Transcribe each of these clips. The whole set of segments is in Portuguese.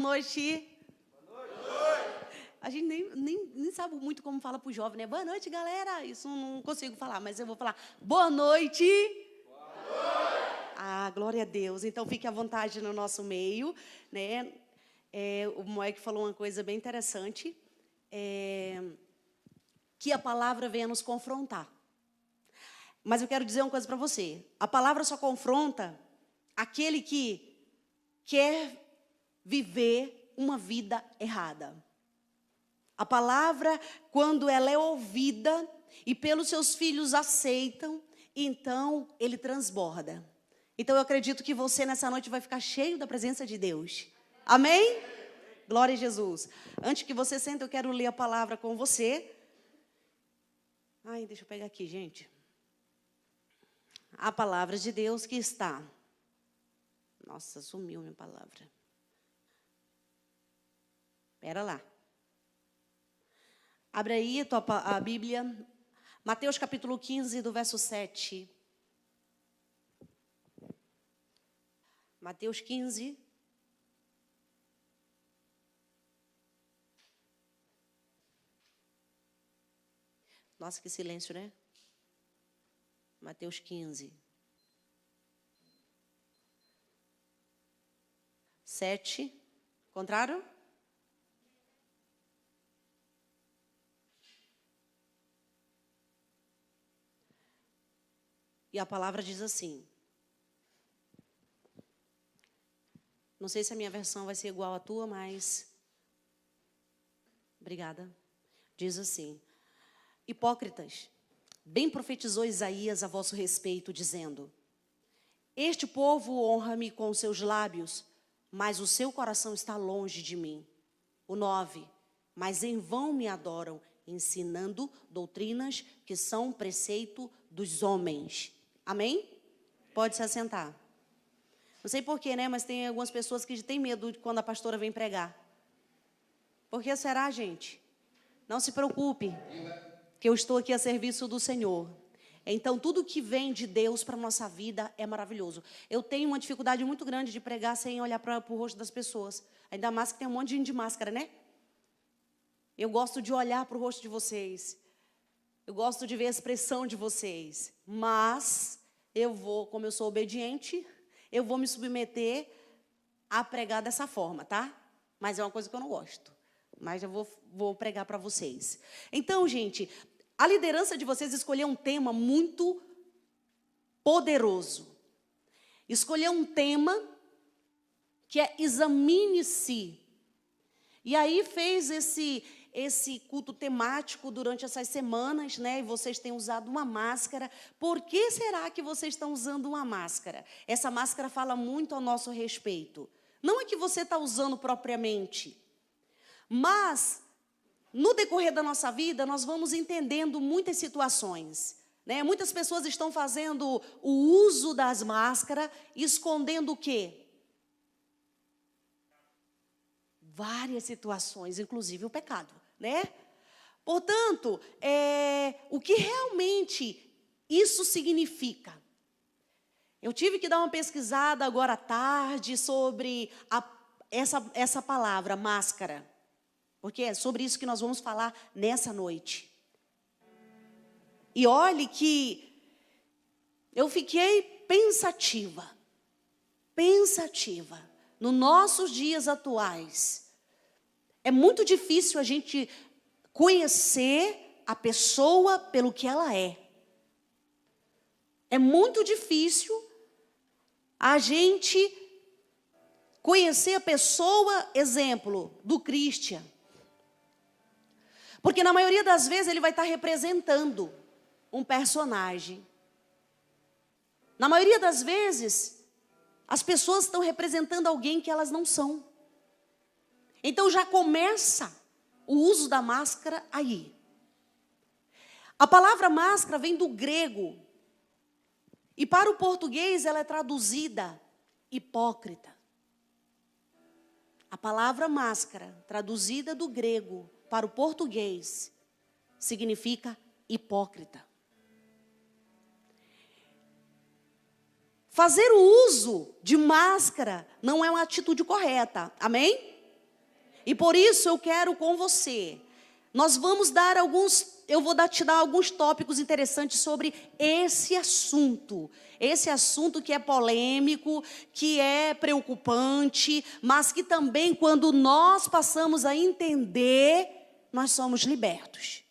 Boa noite. A gente nem sabe muito como fala para o jovem, né? Boa noite, galera. Isso não consigo falar, mas eu vou falar. Boa noite. Boa noite. Ah, glória a Deus. Então, fique à vontade no nosso meio, né? O Moek falou uma coisa bem interessante, que a palavra venha nos confrontar. Mas eu quero dizer uma coisa para você. A palavra só confronta aquele que quer viver uma vida errada. A palavra, quando ela é ouvida e pelos seus filhos aceitam, então ele transborda. Então eu acredito que você nessa noite vai ficar cheio da presença de Deus. Amém? Glória a Jesus. Antes que você sente, eu quero ler a palavra com você. Ai, deixa eu pegar aqui, gente. A palavra de Deus que está. Nossa, sumiu minha palavra. Espera lá. Abre aí a Bíblia. Mateus capítulo 15, do verso 7. Mateus 15. Nossa, que silêncio, né? Mateus 15. 7. Contrário? E a palavra diz assim. Não sei se a minha versão vai ser igual à tua, mas... Obrigada. Diz assim. Hipócritas, bem profetizou Isaías a vosso respeito, dizendo: Este povo honra-me com os seus lábios, mas o seu coração está longe de mim. O 9. Mas em vão me adoram, ensinando doutrinas que são preceito dos homens. Amém? Pode se assentar. Não sei porquê, né? Mas tem algumas pessoas que têm medo de quando a pastora vem pregar. Por que será, gente? Não se preocupe, que eu estou aqui a serviço do Senhor. Então, tudo que vem de Deus para a nossa vida é maravilhoso. Eu tenho uma dificuldade muito grande de pregar sem olhar para o rosto das pessoas. Ainda mais que tem um monte de gente de máscara, né? Eu gosto de olhar para o rosto de vocês. Eu gosto de ver a expressão de vocês. Mas eu vou, como eu sou obediente, eu vou me submeter a pregar dessa forma, tá? Mas é uma coisa que eu não gosto. Mas eu vou pregar para vocês. Então, gente, a liderança de vocês escolheu um tema muito poderoso. Escolheu um tema que é examine-se. E aí fez esse culto temático durante essas semanas, né? E vocês têm usado uma máscara. Por que será que vocês estão usando uma máscara? Essa máscara fala muito ao nosso respeito. Não é que você está usando propriamente, mas no decorrer da nossa vida nós vamos entendendo muitas situações, né? Muitas pessoas estão fazendo o uso das máscaras, escondendo o quê? Várias situações, inclusive o pecado, né? Portanto, o que realmente isso significa? Eu tive que dar uma pesquisada agora à tarde sobre essa palavra, máscara, porque é sobre isso que nós vamos falar nessa noite. E olhe que eu fiquei pensativa. Nos nossos dias atuais, é muito difícil a gente conhecer a pessoa pelo que ela é. É muito difícil a gente conhecer a pessoa, exemplo, do Christian. Porque na maioria das vezes ele vai estar representando um personagem. Na maioria das vezes, as pessoas estão representando alguém que elas não são. Então já começa o uso da máscara aí. A palavra máscara vem do grego. E para o português ela é traduzida hipócrita. A palavra máscara, traduzida do grego para o português, significa hipócrita. Fazer o uso de máscara não é uma atitude correta, amém? E por isso eu quero com você. Nós vamos dar te dar alguns tópicos interessantes sobre esse assunto. Esse assunto que é polêmico, que é preocupante, mas que também, quando nós passamos a entender, nós somos libertos.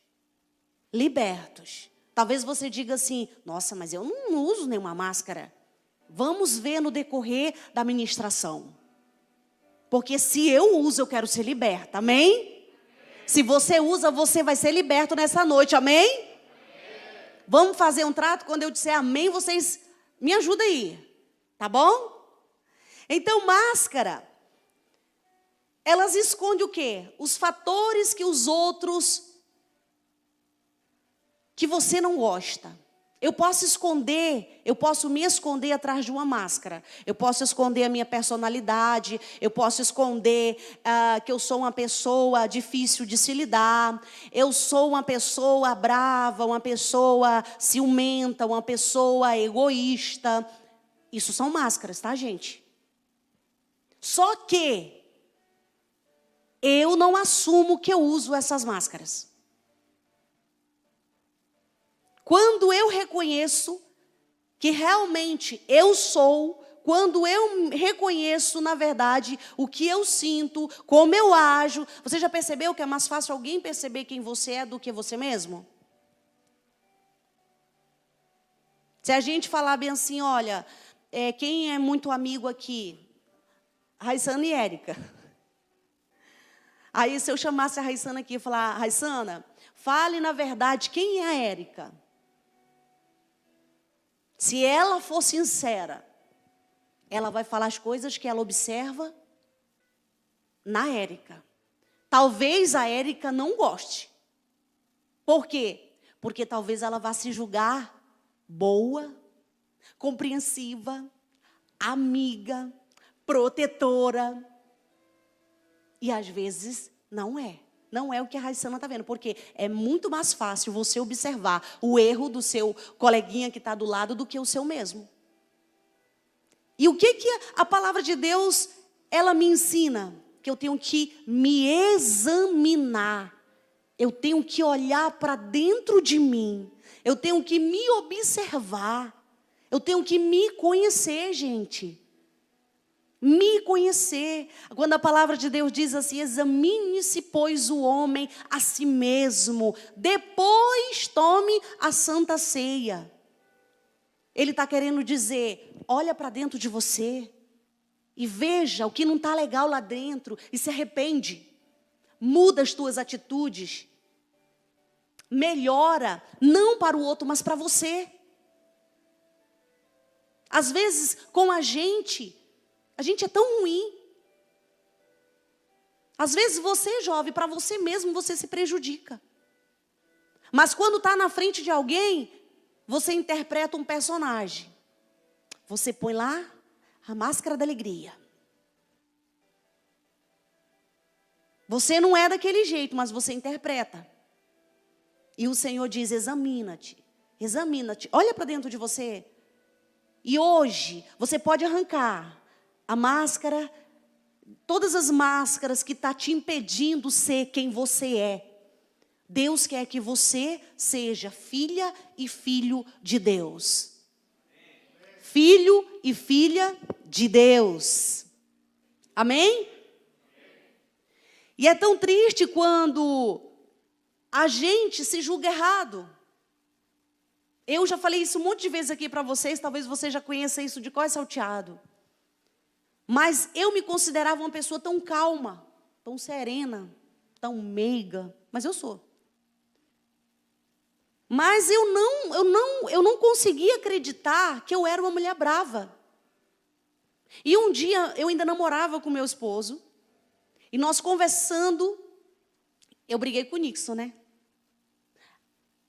Libertos. Talvez você diga assim: nossa, mas eu não uso nenhuma máscara. Vamos ver no decorrer da ministração. Porque se eu uso, eu quero ser liberta, amém? Se você usa, você vai ser liberto nessa noite, amém? Vamos fazer um trato? Quando eu disser amém, vocês me ajudam aí, tá bom? Então, máscara, elas escondem o quê? Os fatores que os outros, que você não gosta. Eu posso me esconder atrás de uma máscara. Eu posso esconder a minha personalidade. Eu posso esconder que eu sou uma pessoa difícil de se lidar. Eu sou uma pessoa brava, uma pessoa ciumenta, uma pessoa egoísta. Isso são máscaras, tá, gente? Só que eu não assumo que eu uso essas máscaras. Quando eu reconheço que realmente eu sou, quando eu reconheço, na verdade, o que eu sinto, como eu ajo. Você já percebeu que é mais fácil alguém perceber quem você é do que você mesmo? Se a gente falar bem assim, olha, quem é muito amigo aqui? Raissana e Érica. Aí se eu chamasse a Raissana aqui e falar: Raissana, fale na verdade quem é a Érica. Se ela for sincera, ela vai falar as coisas que ela observa na Érica. Talvez a Érica não goste. Por quê? Porque talvez ela vá se julgar boa, compreensiva, amiga, protetora. E às vezes não é. Não é o que a Raissana está vendo, porque é muito mais fácil você observar o erro do seu coleguinha que está do lado do que o seu mesmo. E o que a palavra de Deus, ela me ensina? Que eu tenho que me examinar. Eu tenho que olhar para dentro de mim. Eu tenho que me observar. Eu tenho que me conhecer, gente. Me conhecer. Quando a palavra de Deus diz assim: examine-se, pois, o homem a si mesmo, depois tome a santa ceia. Ele está querendo dizer: olha para dentro de você e veja o que não está legal lá dentro e se arrepende. Muda as tuas atitudes. Melhora, não para o outro, mas para você. Às vezes, com a gente é tão ruim. Às vezes você, jovem, para você mesmo, você se prejudica. Mas quando está na frente de alguém, você interpreta um personagem. Você põe lá a máscara da alegria. Você não é daquele jeito, mas você interpreta. E o Senhor diz: examina-te, examina-te. Olha para dentro de você. E hoje, você pode arrancar a máscara, todas as máscaras que estão te impedindo ser quem você é. Deus quer que você seja filha e filho de Deus. Filho e filha de Deus. Amém? E é tão triste quando a gente se julga errado. Eu já falei isso um monte de vezes aqui para vocês, talvez você já conheça isso de cor e salteado. Mas eu me considerava uma pessoa tão calma, tão serena, tão meiga, mas eu sou. Mas eu não conseguia acreditar que eu era uma mulher brava. E um dia eu ainda namorava com meu esposo, e nós conversando, eu briguei com o Nixon, né?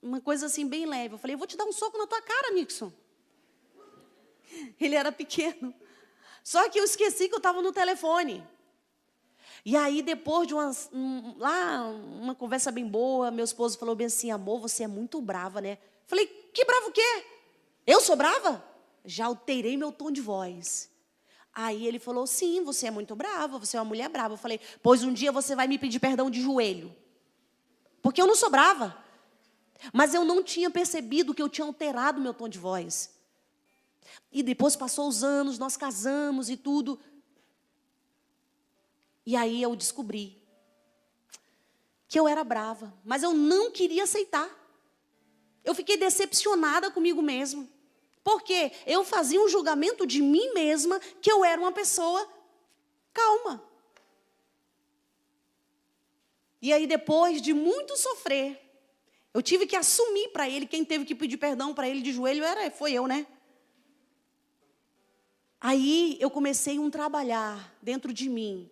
Uma coisa assim bem leve. Eu falei: eu vou te dar um soco na tua cara, Nixon. Ele era pequeno. Só que eu esqueci que eu estava no telefone. E aí, depois de uma conversa bem boa, meu esposo falou bem assim: amor, você é muito brava, né? Falei: que bravo o quê? Eu sou brava? Já alterei meu tom de voz. Aí ele falou, sim, você é muito brava, você é uma mulher brava. Eu falei, pois um dia você vai me pedir perdão de joelho. Porque eu não sou brava. Mas eu não tinha percebido que eu tinha alterado meu tom de voz. E depois passou os anos, nós casamos e tudo. E aí eu descobri que eu era brava. Mas eu não queria aceitar. Eu fiquei decepcionada comigo mesma. Porque eu fazia um julgamento de mim mesma que eu era uma pessoa calma. E aí depois de muito sofrer, eu tive que assumir para ele, quem teve que pedir perdão para ele de joelho foi eu, né? Aí eu comecei um trabalhar dentro de mim.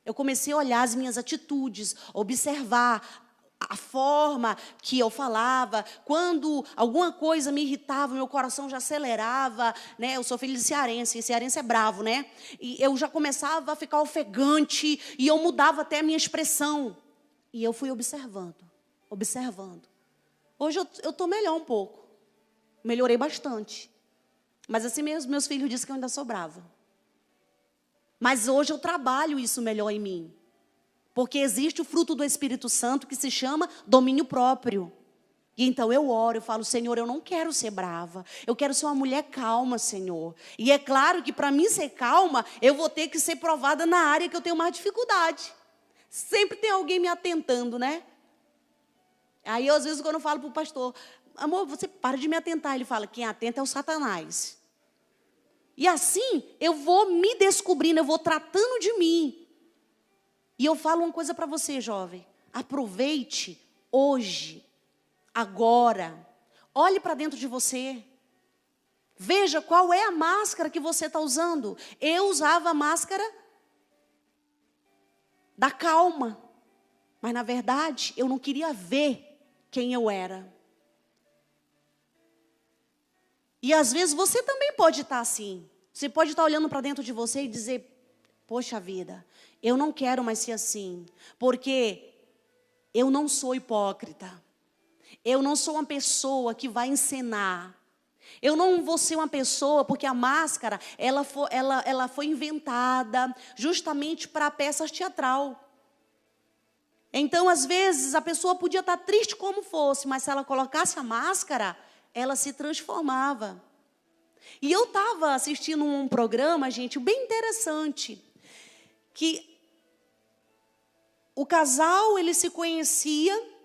Eu comecei a olhar as minhas atitudes, observar a forma que eu falava. Quando alguma coisa me irritava, meu coração já acelerava, né? Eu sou filha de cearense, e cearense é bravo, né? E eu já começava a ficar ofegante, e eu mudava até a minha expressão. E eu fui observando. Hoje eu estou melhor um pouco. Melhorei bastante. Mas assim mesmo, meus filhos dizem que eu ainda sou brava. Mas hoje eu trabalho isso melhor em mim. Porque existe o fruto do Espírito Santo que se chama domínio próprio. E então eu oro, eu falo, Senhor, eu não quero ser brava. Eu quero ser uma mulher calma, Senhor. E é claro que para mim ser calma, eu vou ter que ser provada na área que eu tenho mais dificuldade. Sempre tem alguém me atentando, né? Aí, às vezes, quando eu falo para o pastor, amor, você para de me atentar. Ele fala, quem atenta é o Satanás. E assim, eu vou me descobrindo, eu vou tratando de mim. E eu falo uma coisa para você, jovem. Aproveite hoje, agora. Olhe para dentro de você. Veja qual é a máscara que você está usando. Eu usava a máscara da calma. Mas, na verdade, eu não queria ver quem eu era. E, às vezes, você também pode estar assim. Você pode estar olhando para dentro de você e dizer, poxa vida, eu não quero mais ser assim, porque eu não sou hipócrita. Eu não sou uma pessoa que vai encenar. Eu não vou ser uma pessoa, porque a máscara, ela foi inventada justamente para peças teatral. Então, às vezes, a pessoa podia estar triste como fosse, mas se ela colocasse a máscara, ela se transformava. E eu estava assistindo um programa, gente, bem interessante, que o casal, ele se conhecia,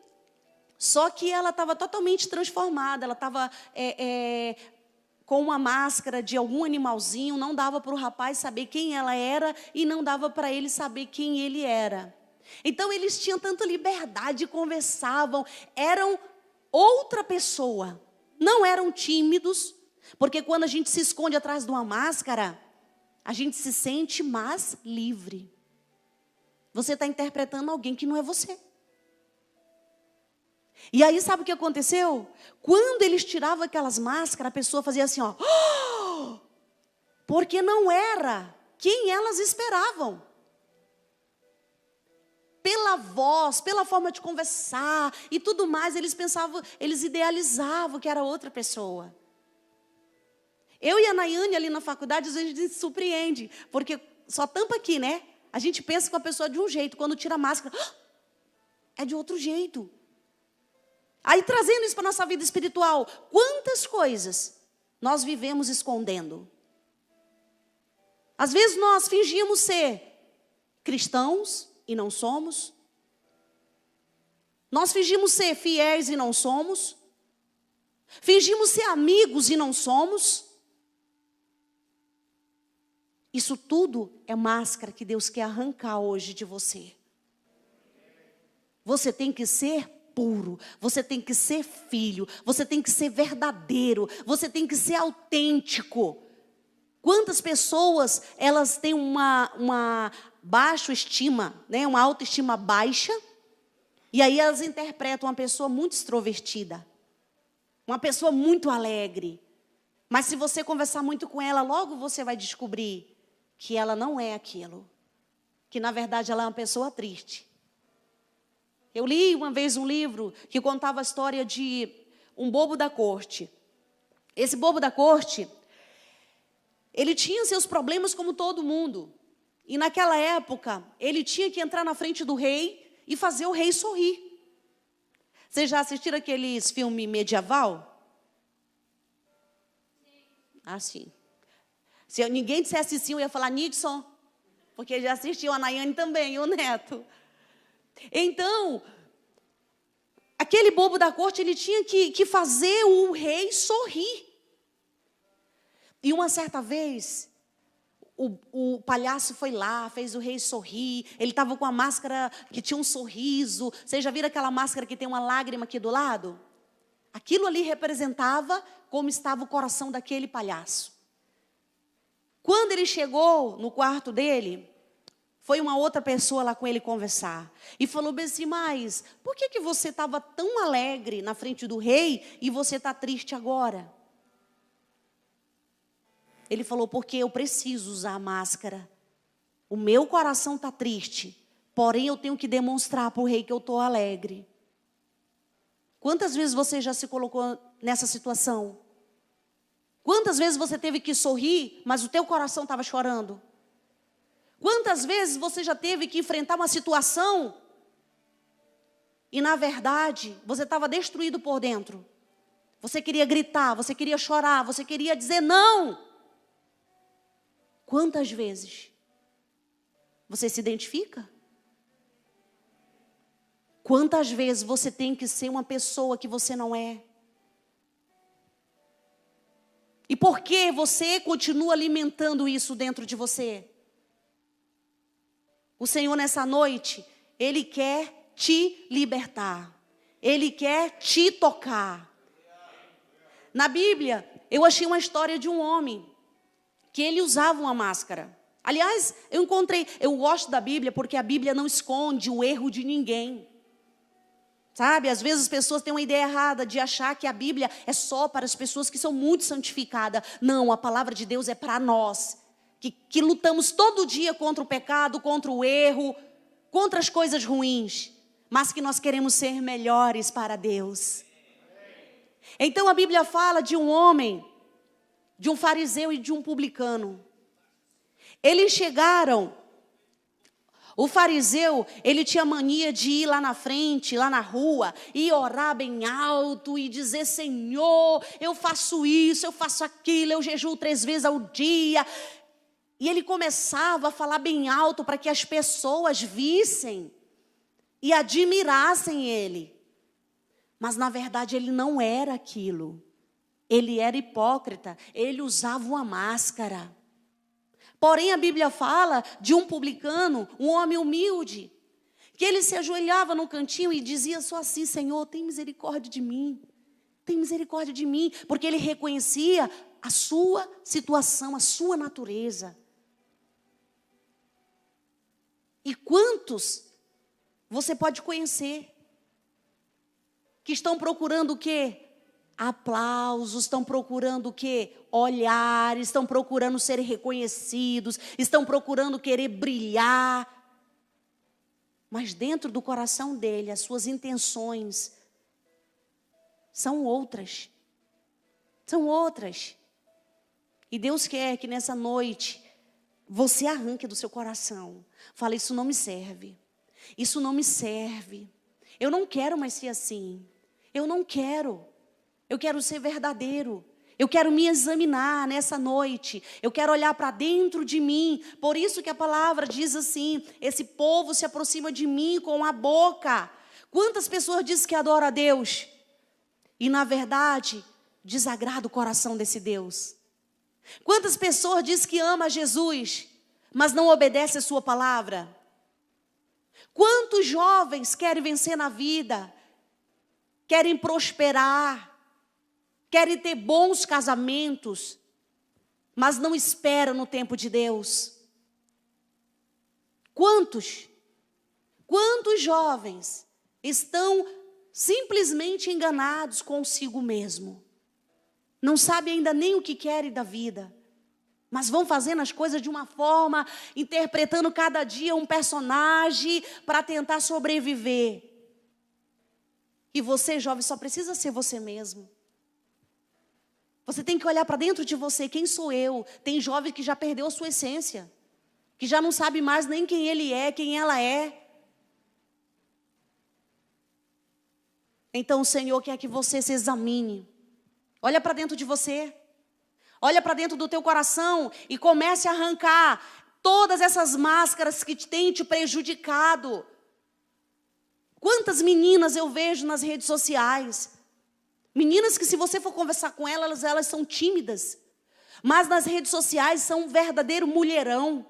só que ela estava totalmente transformada, ela estava com uma máscara de algum animalzinho, não dava para o rapaz saber quem ela era e não dava para ele saber quem ele era. Então, eles tinham tanta liberdade, conversavam, eram outra pessoa, não eram tímidos, porque quando a gente se esconde atrás de uma máscara, a gente se sente mais livre. Você está interpretando alguém que não é você. E aí, sabe o que aconteceu? Quando eles tiravam aquelas máscaras, a pessoa fazia assim, ó, porque não era quem elas esperavam. Pela voz, pela forma de conversar e tudo mais, eles pensavam, eles idealizavam que era outra pessoa. Eu e a Nayane ali na faculdade, às vezes a gente se surpreende, porque só tampa aqui, né? A gente pensa com a pessoa de um jeito, quando tira a máscara, é de outro jeito. Aí trazendo isso para a nossa vida espiritual, quantas coisas nós vivemos escondendo? Às vezes nós fingimos ser cristãos, e não somos. Nós fingimos ser fiéis e não somos. Fingimos ser amigos e não somos. Isso tudo é máscara que Deus quer arrancar hoje de você. Você tem que ser puro, você tem que ser filho, você tem que ser verdadeiro, você tem que ser autêntico. Quantas pessoas, elas têm uma baixa estima, né? Uma autoestima baixa, e aí elas interpretam uma pessoa muito extrovertida, uma pessoa muito alegre, mas se você conversar muito com ela, logo você vai descobrir que ela não é aquilo, que na verdade ela é uma pessoa triste. Eu li uma vez um livro que contava a história de um bobo da corte. Esse bobo da corte, Ele tinha seus problemas como todo mundo. E naquela época, ele tinha que entrar na frente do rei e fazer o rei sorrir. Vocês já assistiram aqueles filmes medieval? Assim. Se ninguém dissesse sim, eu ia falar Nixon. Porque já assistiu a Nayane também, e o neto. Então, aquele bobo da corte, ele tinha que fazer o rei sorrir. E uma certa vez, o palhaço foi lá, fez o rei sorrir. Ele estava com a máscara que tinha um sorriso. Vocês já viram aquela máscara que tem uma lágrima aqui do lado? Aquilo ali representava como estava o coração daquele palhaço. Quando ele chegou no quarto dele, foi uma outra pessoa lá com ele conversar. E falou bem assim, mas por que você estava tão alegre na frente do rei e você está triste agora? Ele falou, porque eu preciso usar a máscara. O meu coração está triste, porém eu tenho que demonstrar para o rei que eu estou alegre. Quantas vezes você já se colocou nessa situação? Quantas vezes você teve que sorrir, mas o teu coração estava chorando? Quantas vezes você já teve que enfrentar uma situação e, na verdade, você estava destruído por dentro? Você queria gritar, você queria chorar, você queria dizer não. Quantas vezes? Você se identifica? Quantas vezes você tem que ser uma pessoa que você não é? E por que você continua alimentando isso dentro de você? O Senhor nessa noite, Ele quer te libertar. Ele quer te tocar. Na Bíblia, eu achei uma história de um homem que ele usava uma máscara. Aliás, eu gosto da Bíblia porque a Bíblia não esconde o erro de ninguém. Sabe, às vezes as pessoas têm uma ideia errada de achar que a Bíblia é só para as pessoas que são muito santificadas. Não, a palavra de Deus é para nós, que lutamos todo dia contra o pecado, contra o erro, contra as coisas ruins, mas que nós queremos ser melhores para Deus. Então a Bíblia fala de um homem, de um fariseu e de um publicano. Eles chegaram. O fariseu, ele tinha mania de ir lá na frente, lá na rua, e orar bem alto e dizer, Senhor, eu faço isso, eu faço aquilo, eu jejuo 3 vezes ao dia. E ele começava a falar bem alto para que as pessoas vissem e admirassem ele. Mas na verdade ele não era aquilo. Ele era hipócrita, ele usava uma máscara. Porém, a Bíblia fala de um publicano, um homem humilde, que ele se ajoelhava no cantinho e dizia só assim, Senhor, tem misericórdia de mim, tem misericórdia de mim, porque ele reconhecia a sua situação, a sua natureza. E quantos você pode conhecer que estão procurando o quê? Aplausos, estão procurando o quê? Olhar, estão procurando ser reconhecidos, estão procurando querer brilhar. Mas dentro do coração dele, as suas intenções são outras. São outras. E Deus quer que nessa noite você arranque do seu coração. Fala, isso não me serve. Isso não me serve. Eu não quero mais ser assim. Eu não quero. Eu quero ser verdadeiro. Eu quero me examinar nessa noite. Eu quero olhar para dentro de mim. Por isso que a palavra diz assim, esse povo se aproxima de mim com a boca. Quantas pessoas dizem que adoram a Deus? E na verdade, desagrada o coração desse Deus. Quantas pessoas dizem que ama Jesus, mas não obedece a sua palavra? Quantos jovens querem vencer na vida? Querem prosperar? Querem ter bons casamentos, mas não esperam no tempo de Deus. Quantos jovens estão simplesmente enganados consigo mesmo? Não sabem ainda nem o que querem da vida, mas vão fazendo as coisas de uma forma, interpretando cada dia um personagem para tentar sobreviver. E você, jovem, só precisa ser você mesmo. Você tem que olhar para dentro de você. Quem sou eu? Tem jovem que já perdeu a sua essência. Que já não sabe mais nem quem ele é, quem ela é. Então o Senhor quer que você se examine. Olha para dentro de você. Olha para dentro do teu coração e comece a arrancar todas essas máscaras que têm te prejudicado. Quantas meninas eu vejo nas redes sociais. Meninas que, se você for conversar com elas, elas são tímidas. Mas nas redes sociais são um verdadeiro mulherão.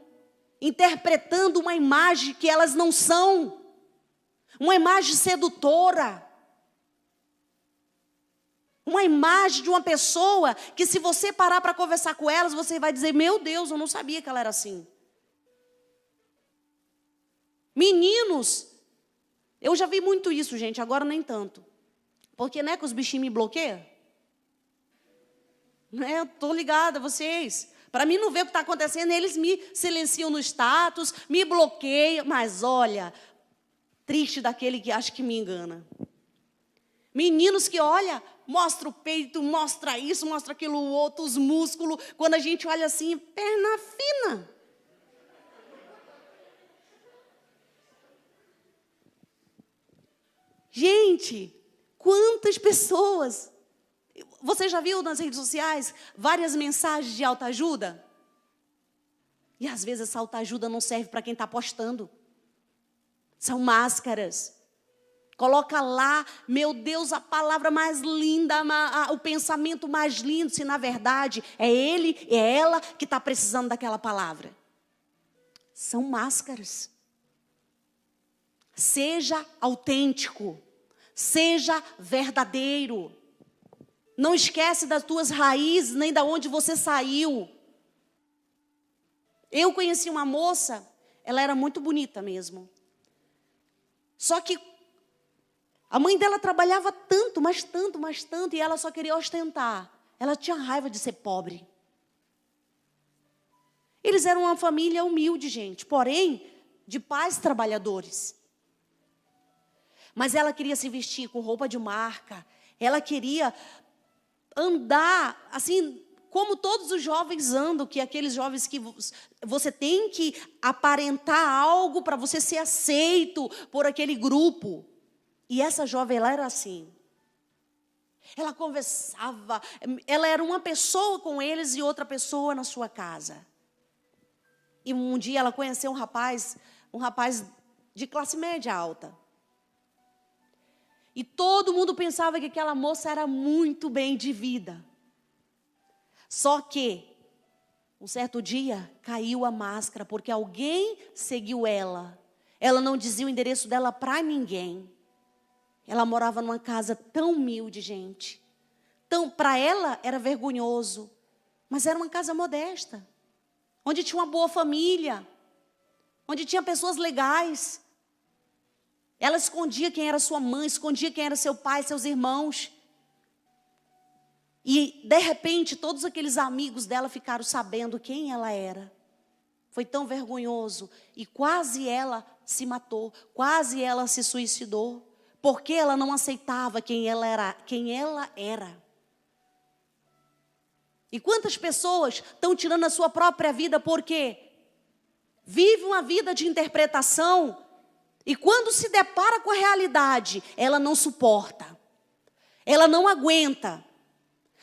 Interpretando uma imagem que elas não são. Uma imagem sedutora. Uma imagem de uma pessoa que, se você parar para conversar com elas, você vai dizer, meu Deus, eu não sabia que ela era assim. Meninos, eu já vi muito isso, gente, agora nem tanto. Porque, né, que os bichinhos me bloqueiam? Né, eu tô ligada a vocês. Para mim não ver o que está acontecendo, eles me silenciam no status, me bloqueiam. Mas olha, triste daquele que acha que me engana. Meninos que, olha, mostra o peito, mostra isso, mostra aquilo outro, os músculos. Quando a gente olha assim, perna fina. Gente, quantas pessoas... Você já viu nas redes sociais várias mensagens de autoajuda? E às vezes essa autoajuda não serve para quem está postando. São máscaras. Coloca lá, meu Deus, a palavra mais linda, o pensamento mais lindo, se na verdade é ele, é ela que está precisando daquela palavra. São máscaras. Seja autêntico, seja verdadeiro. Não esquece das tuas raízes, nem da onde você saiu. Eu conheci uma moça, ela era muito bonita mesmo. Só que a mãe dela trabalhava tanto, mas tanto, mas tanto, e ela só queria ostentar. Ela tinha raiva de ser pobre. Eles eram uma família humilde, gente, porém, de pais trabalhadores. Mas ela queria se vestir com roupa de marca, ela queria andar, assim, como todos os jovens andam, que aqueles jovens que você tem que aparentar algo para você ser aceito por aquele grupo. E essa jovem, ela era assim. Ela conversava, ela era uma pessoa com eles e outra pessoa na sua casa. E um dia ela conheceu um rapaz de classe média alta. E todo mundo pensava que aquela moça era muito bem de vida. Só que, um certo dia, caiu a máscara, porque alguém seguiu ela. Ela não dizia o endereço dela para ninguém. Ela morava numa casa tão humilde, gente. Para ela era vergonhoso. Mas era uma casa modesta. Onde tinha uma boa família. Onde tinha pessoas legais. Ela escondia quem era sua mãe, escondia quem era seu pai, seus irmãos. E, de repente, todos aqueles amigos dela ficaram sabendo quem ela era. Foi tão vergonhoso. E quase ela se matou, quase ela se suicidou. Porque ela não aceitava quem ela era. E quantas pessoas estão tirando a sua própria vida porque vive uma vida de interpretação. E quando se depara com a realidade, ela não suporta. Ela não aguenta.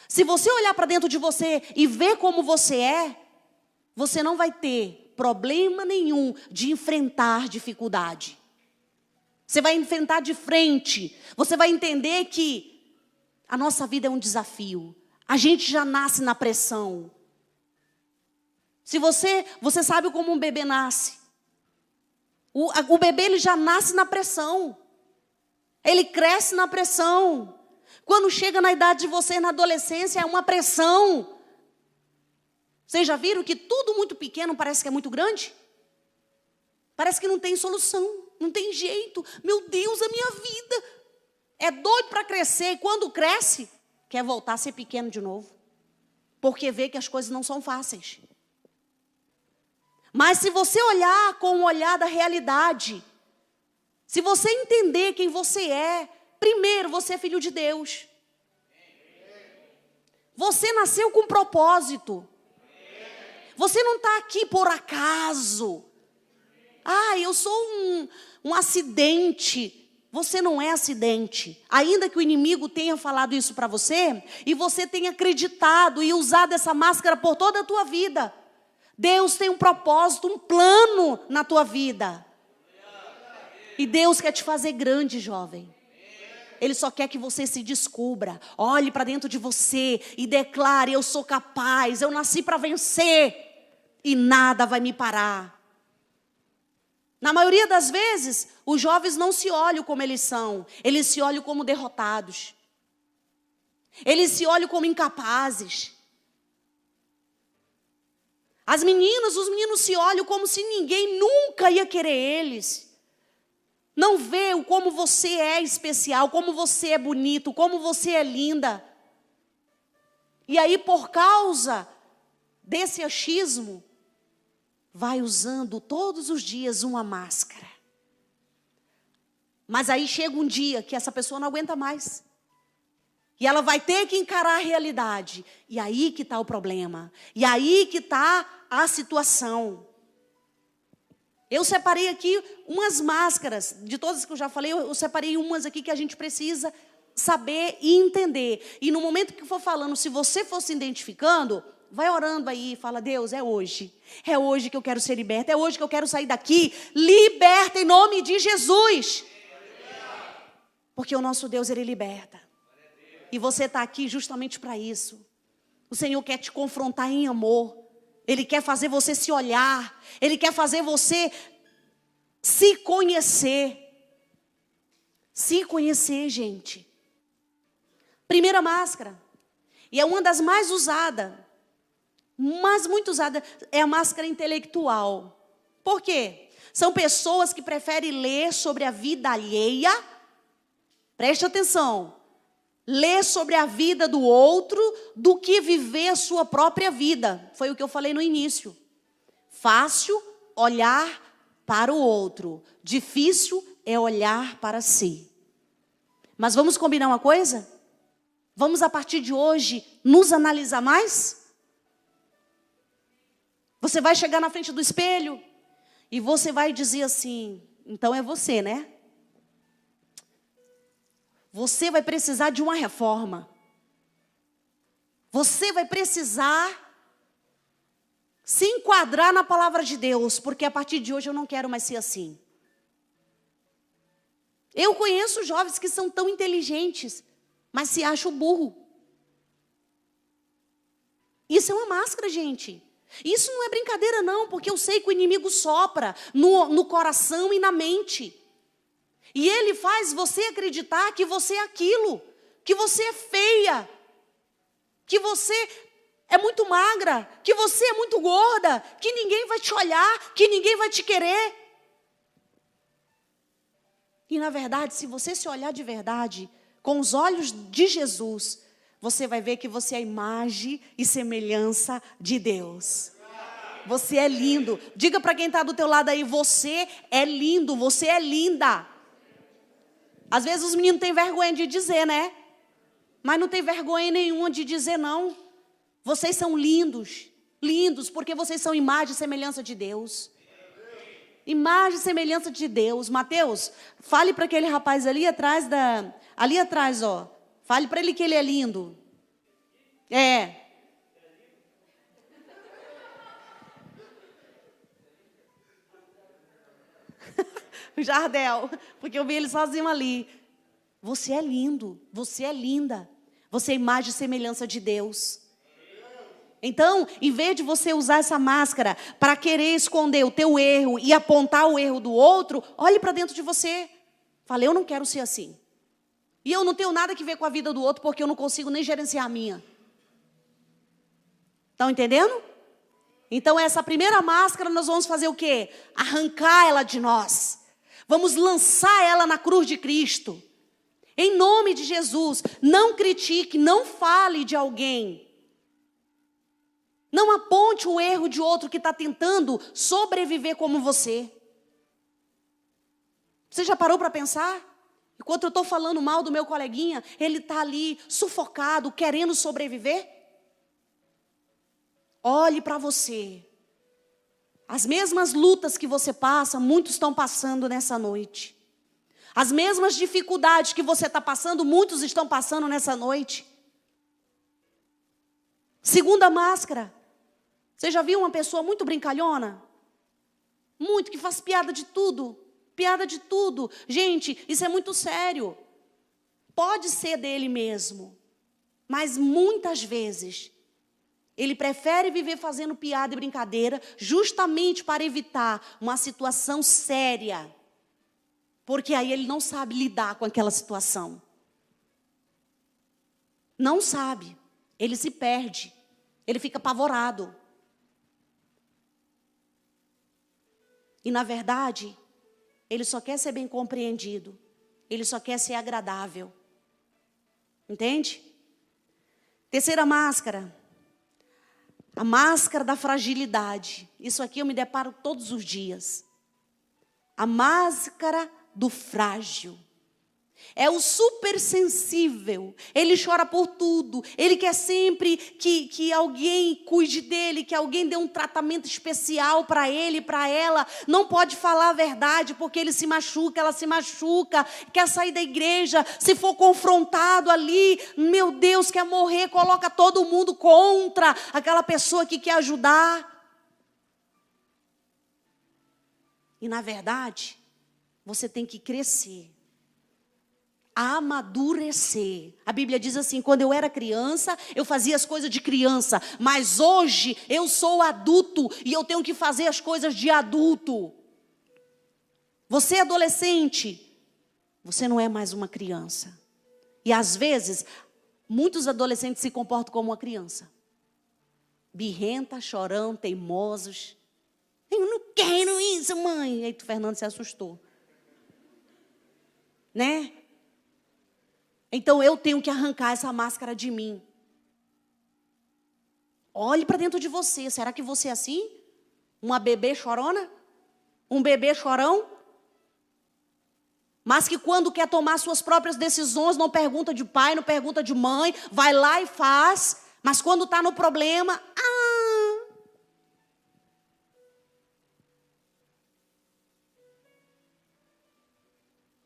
Se você olhar para dentro de você e ver como você é, você não vai ter problema nenhum de enfrentar dificuldade. Você vai enfrentar de frente. Você vai entender que a nossa vida é um desafio. A gente já nasce na pressão. Se você sabe como um bebê nasce. O bebê, ele já nasce na pressão. Ele cresce na pressão. Quando chega na idade de você, na adolescência, é uma pressão. Vocês já viram que tudo muito pequeno parece que é muito grande? Parece que não tem solução, não tem jeito. Meu Deus, a minha vida é doido para crescer. E quando cresce, quer voltar a ser pequeno de novo. Porque vê que as coisas não são fáceis. Mas se você olhar com o olhar da realidade, se você entender quem você é, primeiro, você é filho de Deus. Você nasceu com propósito. Você não está aqui por acaso. Eu sou um acidente. Você não é acidente. Ainda que o inimigo tenha falado isso para você, e você tenha acreditado e usado essa máscara por toda a tua vida. Deus tem um propósito, um plano na tua vida. E Deus quer te fazer grande, jovem. Ele só quer que você se descubra. Olhe para dentro de você e declare: eu sou capaz, eu nasci para vencer. E nada vai me parar. Na maioria das vezes, os jovens não se olham como eles são. Eles se olham como derrotados. Eles se olham como incapazes. As meninas, os meninos se olham como se ninguém nunca ia querer eles. Não vê como você é especial, como você é bonito, como você é linda. E aí, por causa desse achismo, vai usando todos os dias uma máscara. Mas aí chega um dia que essa pessoa não aguenta mais. E ela vai ter que encarar a realidade. E aí que está o problema. E aí que está a situação. Eu separei aqui umas máscaras. De todas que eu já falei, eu separei umas aqui que a gente precisa saber e entender. E no momento que for falando, se você for se identificando, vai orando aí, fala: Deus, é hoje. É hoje que eu quero ser liberta. É hoje que eu quero sair daqui. Liberta em nome de Jesus. Porque o nosso Deus, Ele liberta. E você está aqui justamente para isso. O Senhor quer te confrontar em amor. Ele quer fazer você se olhar. Ele quer fazer você se conhecer. Se conhecer, gente. Primeira máscara. E é uma das mais usadas. Mas muito usada é a máscara intelectual. Por quê? São pessoas que preferem ler sobre a vida alheia. Preste atenção. Ler sobre a vida do outro do que viver a sua própria vida. Foi o que eu falei no início. Fácil olhar para o outro. Difícil é olhar para si. Mas vamos combinar uma coisa? Vamos, a partir de hoje, nos analisar mais? Você vai chegar na frente do espelho e você vai dizer assim: então é você, né? Você vai precisar de uma reforma. Você vai precisar se enquadrar na palavra de Deus, porque a partir de hoje eu não quero mais ser assim. Eu conheço jovens que são tão inteligentes, mas se acham burro. Isso é uma máscara, gente. Isso não é brincadeira não, porque eu sei que o inimigo sopra no coração e na mente. E ele faz você acreditar que você é aquilo, que você é feia, que você é muito magra, que você é muito gorda, que ninguém vai te olhar, que ninguém vai te querer. E na verdade, se você se olhar de verdade, com os olhos de Jesus, você vai ver que você é a imagem e semelhança de Deus. Você é lindo. Diga para quem está do teu lado aí: você é lindo, você é linda. Às vezes os meninos têm vergonha de dizer, né? Mas não tem vergonha nenhuma de dizer não. Vocês são lindos. Lindos porque vocês são imagem e semelhança de Deus. Imagem e semelhança de Deus. Mateus, fale para aquele rapaz ali atrás ó. Fale para ele que ele é lindo. É. Jardel, porque eu vi ele sozinho ali. Você é lindo, você é linda. Você é imagem e semelhança de Deus. Então, em vez de você usar essa máscara para querer esconder o teu erro e apontar o erro do outro, olhe para dentro de você. Fale: eu não quero ser assim. E eu não tenho nada que ver com a vida do outro, porque eu não consigo nem gerenciar a minha. Estão entendendo? Então, essa primeira máscara nós vamos fazer o quê? Arrancar ela de nós. Vamos lançar ela na cruz de Cristo. Em nome de Jesus, não critique, não fale de alguém. Não aponte o erro de outro que está tentando sobreviver como você. Você já parou para pensar? Enquanto eu estou falando mal do meu coleguinha, ele está ali sufocado, querendo sobreviver. Olhe para você. As mesmas lutas que você passa, muitos estão passando nessa noite. As mesmas dificuldades que você está passando, muitos estão passando nessa noite. Segunda máscara. Você já viu uma pessoa muito brincalhona? Muito, que faz piada de tudo. Piada de tudo. Gente, isso é muito sério. Pode ser dele mesmo. Mas muitas vezes ele prefere viver fazendo piada e brincadeira justamente para evitar uma situação séria. Porque aí ele não sabe lidar com aquela situação. Não sabe. Ele se perde. Ele fica apavorado. E na verdade, ele só quer ser bem compreendido. Ele só quer ser agradável. Entende? Terceira máscara. A máscara da fragilidade. Isso aqui eu me deparo todos os dias. A máscara do frágil. É o supersensível. Ele chora por tudo. Ele quer sempre que alguém cuide dele, que alguém dê um tratamento especial para ele, para ela. Não pode falar a verdade porque ele se machuca, ela se machuca. Quer sair da igreja, se for confrontado ali, meu Deus, quer morrer, coloca todo mundo contra aquela pessoa que quer ajudar. E na verdade, você tem que crescer. Amadurecer. A Bíblia diz assim: quando eu era criança, eu fazia as coisas de criança, mas hoje eu sou adulto e eu tenho que fazer as coisas de adulto. Você é adolescente, você não é mais uma criança. E às vezes, muitos adolescentes se comportam como uma criança. Birrenta, chorão, teimosos. Eu não quero isso, mãe. Aí o Fernando se assustou. Né? Então eu tenho que arrancar essa máscara de mim. Olhe para dentro de você. Será que você é assim? Uma bebê chorona? Um bebê chorão? Mas que quando quer tomar suas próprias decisões, não pergunta de pai, não pergunta de mãe, vai lá e faz. Mas quando está no problema,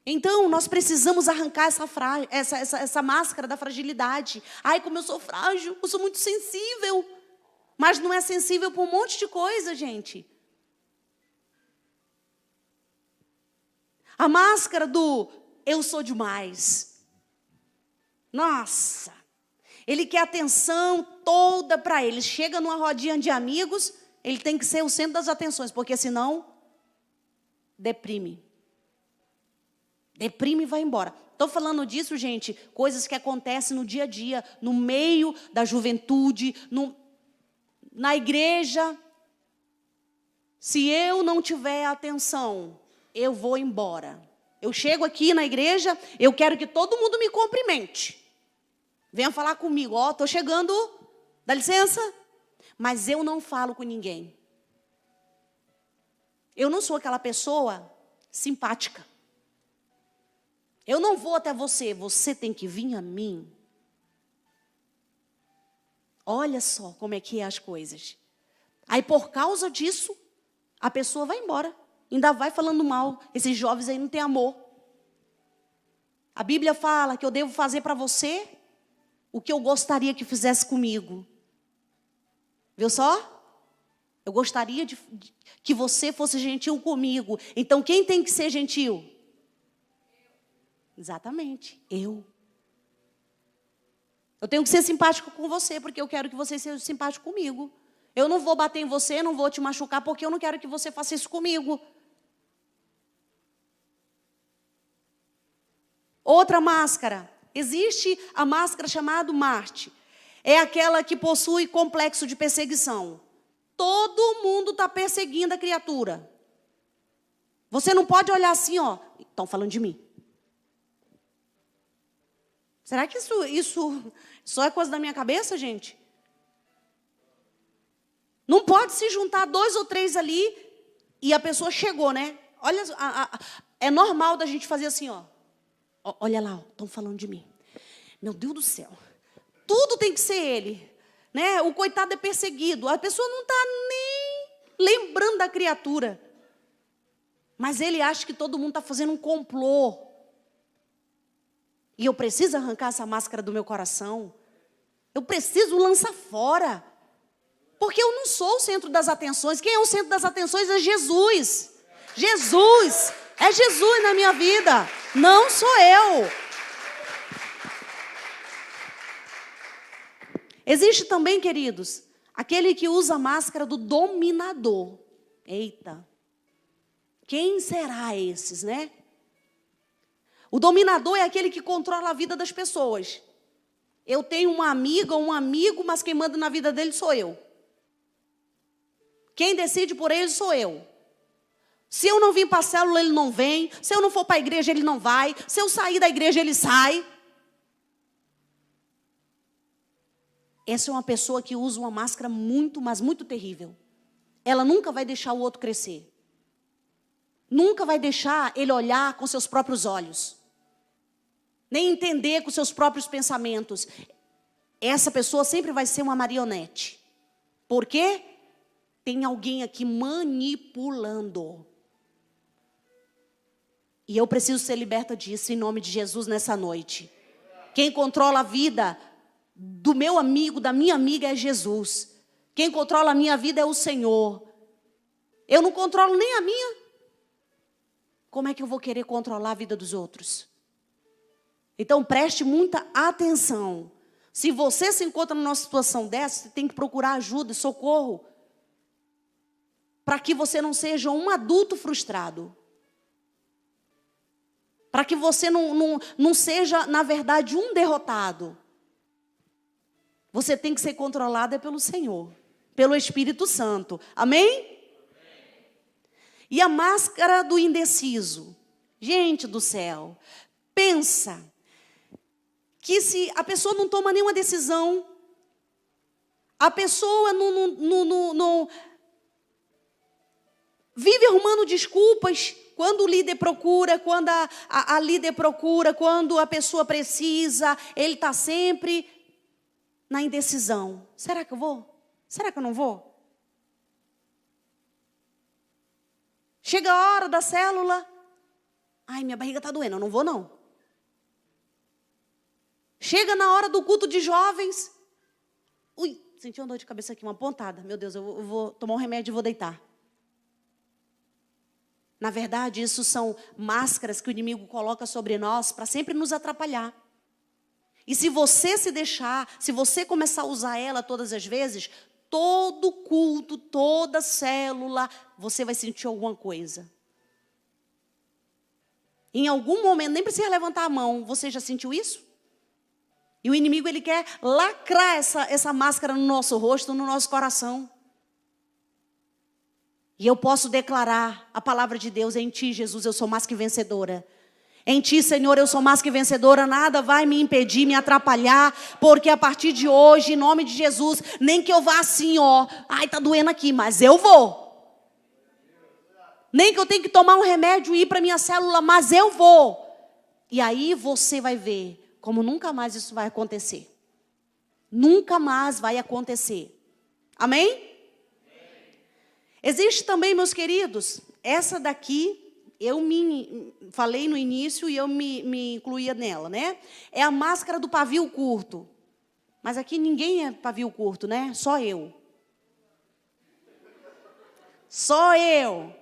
Então, nós precisamos arrancar essa máscara da fragilidade. Ai, como eu sou frágil, eu sou muito sensível. Mas não é sensível para um monte de coisa, gente. A máscara do eu sou demais. Nossa, ele quer atenção toda para ele. Chega numa rodinha de amigos, ele tem que ser o centro das atenções, porque senão deprime. Deprime e vai embora. Estou falando disso, gente, coisas que acontecem no dia a dia, no meio da juventude, na igreja. Se eu não tiver atenção, eu vou embora. Eu chego aqui na igreja, eu quero que todo mundo me cumprimente. Venha falar comigo, estou chegando, dá licença. Mas eu não falo com ninguém. Eu não sou aquela pessoa simpática. Eu não vou até você, você tem que vir a mim. Olha só como é que é as coisas. Aí por causa disso, a pessoa vai embora. Ainda vai falando mal. Esses jovens aí não têm amor. A Bíblia fala que eu devo fazer para você o que eu gostaria que fizesse comigo. Viu só? Eu gostaria que você fosse gentil comigo. Então quem tem que ser gentil? Exatamente, eu. Eu tenho que ser simpático com você, porque eu quero que você seja simpático comigo. Eu não vou bater em você, não vou te machucar, porque eu não quero que você faça isso comigo. Outra máscara. Existe a máscara chamada Marte. É aquela que possui complexo de perseguição. Todo mundo está perseguindo a criatura. Você não pode olhar assim, estão falando de mim. Será que isso só é coisa da minha cabeça, gente? Não pode se juntar 2 ou 3 ali e a pessoa chegou, né? Olha, é normal da gente fazer assim, Olha lá, estão falando de mim. Meu Deus do céu. Tudo tem que ser ele. né? O coitado é perseguido. A pessoa não está nem lembrando da criatura. Mas ele acha que todo mundo está fazendo um complô. E eu preciso arrancar essa máscara do meu coração. Eu preciso lançar fora. Porque eu não sou o centro das atenções. Quem é o centro das atenções é Jesus. Jesus. É Jesus na minha vida. Não sou eu. Existe também, queridos, aquele que usa a máscara do dominador. Eita. Quem será esses, né? O dominador é aquele que controla a vida das pessoas. Eu tenho uma amiga ou um amigo, mas quem manda na vida dele sou eu. Quem decide por ele sou eu. Se eu não vim para a célula, ele não vem. Se eu não for para a igreja, ele não vai. Se eu sair da igreja, ele sai. Essa é uma pessoa que usa uma máscara muito, mas muito terrível. Ela nunca vai deixar o outro crescer. Nunca vai deixar ele olhar com seus próprios olhos. Nem entender com seus próprios pensamentos. Essa pessoa sempre vai ser uma marionete. Por quê? Tem alguém aqui manipulando. E eu preciso ser liberta disso em nome de Jesus nessa noite. Quem controla a vida do meu amigo, da minha amiga é Jesus. Quem controla a minha vida é o Senhor. Eu não controlo nem a minha. Como é que eu vou querer controlar a vida dos outros? Então preste muita atenção. Se você se encontra numa situação dessa, você tem que procurar ajuda e socorro. Para que você não seja um adulto frustrado. Para que você não seja, na verdade, um derrotado. Você tem que ser controlado pelo Senhor. Pelo Espírito Santo. Amém? E a máscara do indeciso. Gente do céu. Pensa. Que se a pessoa não toma nenhuma decisão. A pessoa não vive arrumando desculpas. Quando o líder procura, quando a líder procura, quando a pessoa precisa, ele está sempre na indecisão. Será que eu vou? Será que eu não vou? Chega a hora da célula. Ai, minha barriga está doendo, eu não vou não. Chega na hora do culto de jovens. Ui, senti uma dor de cabeça aqui, uma pontada. Meu Deus, eu vou tomar um remédio e vou deitar. Na verdade, isso são máscaras que o inimigo coloca sobre nós para sempre nos atrapalhar. E se você se deixar, se você começar a usar ela todas as vezes, todo culto, toda célula, você vai sentir alguma coisa. Em algum momento, nem precisa levantar a mão, você já sentiu isso? E o inimigo, ele quer lacrar essa máscara no nosso rosto, no nosso coração. E eu posso declarar a palavra de Deus: em ti, Jesus, eu sou mais que vencedora. Em ti, Senhor, eu sou mais que vencedora. Nada vai me impedir, me atrapalhar. Porque a partir de hoje, em nome de Jesus, nem que eu vá assim, ó. Ai, tá doendo aqui, mas eu vou. Nem que eu tenha que tomar um remédio e ir para minha célula, mas eu vou. E aí você vai ver como nunca mais isso vai acontecer. Nunca mais vai acontecer. Amém? Existe também, meus queridos, essa daqui, eu me falei no início e eu me incluía nela, né? É a máscara do pavio curto. Mas aqui ninguém é pavio curto, né? Só eu. Só eu.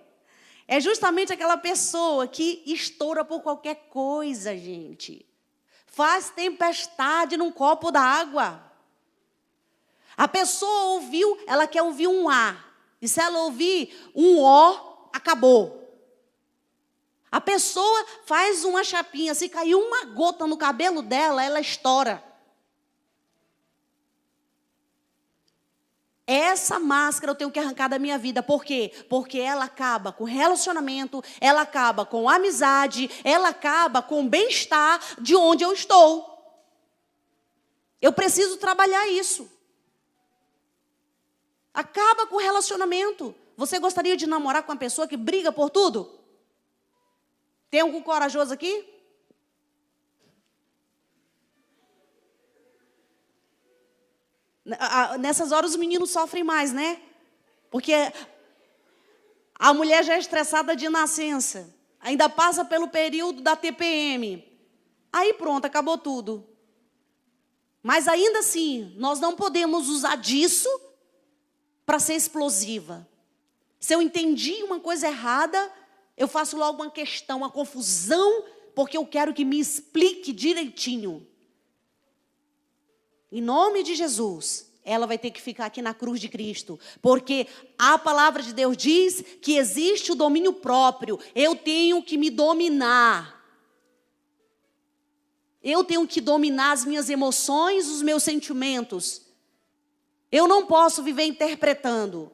É justamente aquela pessoa que estoura por qualquer coisa, gente. Faz tempestade num copo d'água. A pessoa ouviu, ela quer ouvir um A. E se ela ouvir um O, acabou. A pessoa faz uma chapinha, se cair uma gota no cabelo dela, ela estoura. Essa máscara eu tenho que arrancar da minha vida. Por quê? Porque ela acaba com relacionamento, ela acaba com amizade, ela acaba com o bem-estar de onde eu estou. Eu preciso trabalhar isso. Acaba com o relacionamento. Você gostaria de namorar com uma pessoa que briga por tudo? Tem algum corajoso aqui? Nessas horas os meninos sofrem mais, né? Porque a mulher já é estressada de nascença. Ainda passa pelo período da TPM. Aí pronto, acabou tudo. Mas ainda assim, nós não podemos usar disso para ser explosiva. Se eu entendi uma coisa errada, eu faço logo uma questão, uma confusão, porque eu quero que me explique direitinho. Em nome de Jesus, ela vai ter que ficar aqui na cruz de Cristo, porque a palavra de Deus diz que existe o domínio próprio. Eu tenho que me dominar. Eu tenho que dominar as minhas emoções, os meus sentimentos. Eu não posso viver interpretando.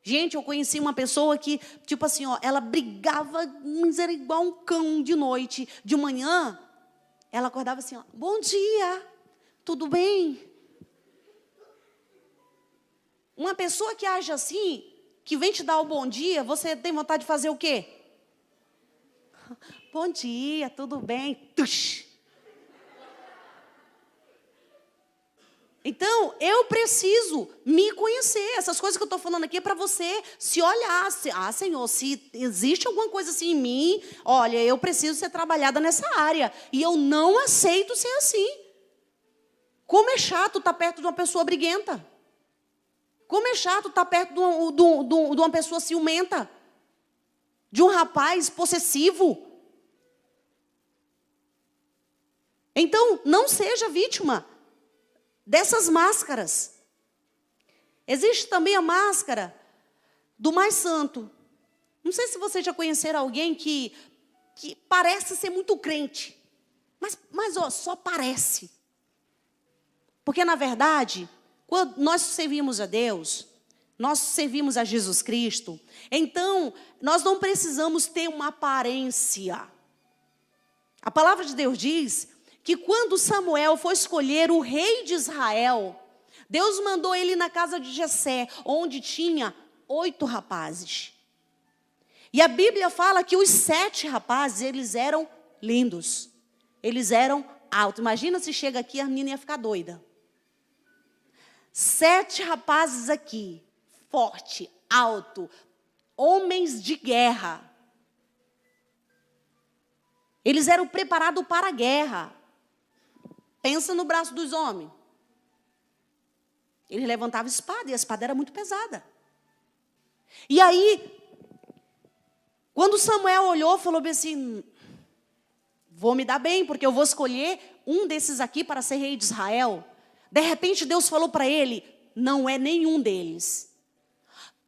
Gente, eu conheci uma pessoa que, tipo assim, ó, ela brigava, mas era igual um cão de noite. De manhã, ela acordava assim, ó, bom dia, tudo bem? Uma pessoa que age assim, que vem te dar o bom dia, você tem vontade de fazer o quê? Bom dia, tudo bem? Tush. Então, eu preciso me conhecer. Essas coisas que eu estou falando aqui é para você se olhar. Senhor, se existe alguma coisa assim em mim, olha, eu preciso ser trabalhada nessa área. E eu não aceito ser assim. Como é chato estar perto de uma pessoa briguenta. Como é chato estar perto de uma pessoa ciumenta. De um rapaz possessivo. Então, não seja vítima dessas máscaras. Existe também a máscara do mais santo. Não sei se vocês já conheceram alguém que parece ser muito crente. Mas ó, só parece. Porque, na verdade, quando nós servimos a Deus, nós servimos a Jesus Cristo, então, nós não precisamos ter uma aparência. A palavra de Deus diz que quando Samuel foi escolher o rei de Israel, Deus mandou ele na casa de Jessé, onde tinha 8 rapazes. E a Bíblia fala que os 7 rapazes, eles eram lindos. Eles eram altos. Imagina se chega aqui, a menina ia ficar doida. 7 rapazes aqui, forte, alto, homens de guerra. Eles eram preparados para a guerra. Pensa no braço dos homens. Eles levantavam espada, e a espada era muito pesada. E aí, quando Samuel olhou, falou bem assim, vou me dar bem, porque eu vou escolher um desses aqui para ser rei de Israel. De repente, Deus falou para ele, não é nenhum deles.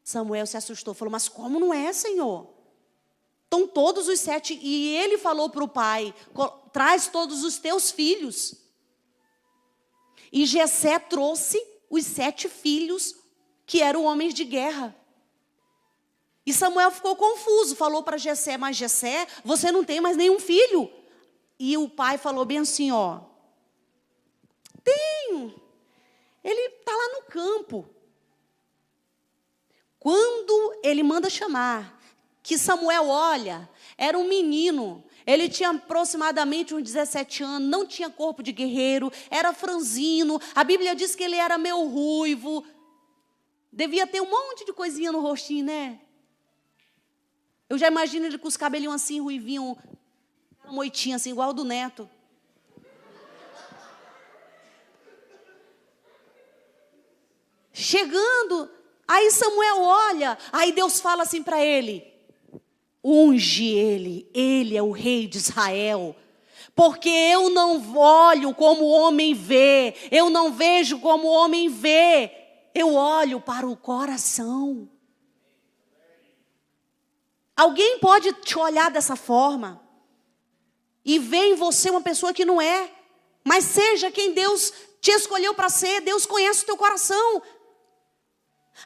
Samuel se assustou, falou, mas como não é, Senhor? Estão todos os 7, e ele falou para o pai, traz todos os teus filhos. E Jessé trouxe os 7 filhos, que eram homens de guerra. E Samuel ficou confuso, falou para Jessé, mas Jessé, você não tem mais nenhum filho? E o pai falou bem assim, ó, tenho, ele está lá no campo. Quando ele manda chamar, que Samuel olha, era um menino, ele tinha aproximadamente uns 17 anos, não tinha corpo de guerreiro, era franzino, a Bíblia diz que ele era meio ruivo, devia ter um monte de coisinha no rostinho, né? Eu já imagino ele com os cabelinhos assim, ruivinho, moitinho assim, igual o do Neto. Chegando, aí Samuel olha, aí Deus fala assim para ele, unge ele é o rei de Israel, porque eu não olho como o homem vê, eu não vejo como o homem vê, eu olho para o coração. Alguém pode te olhar dessa forma e ver em você uma pessoa que não é, mas seja quem Deus te escolheu para ser, Deus conhece o teu coração.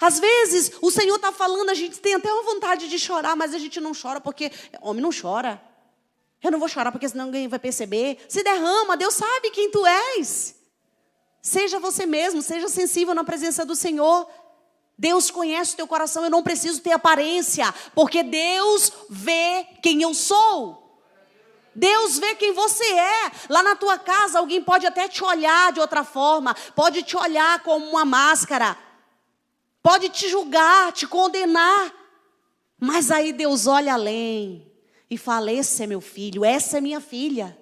Às vezes, o Senhor está falando, a gente tem até uma vontade de chorar, mas a gente não chora porque, homem não chora. Eu não vou chorar porque senão ninguém vai perceber. Se derrama, Deus sabe quem tu és. Seja você mesmo, seja sensível na presença do Senhor. Deus conhece o teu coração, eu não preciso ter aparência, porque Deus vê quem eu sou. Deus vê quem você é. Lá na tua casa, alguém pode até te olhar de outra forma, pode te olhar como uma máscara, pode te julgar, te condenar. Mas aí Deus olha além e fala: esse é meu filho, essa é minha filha.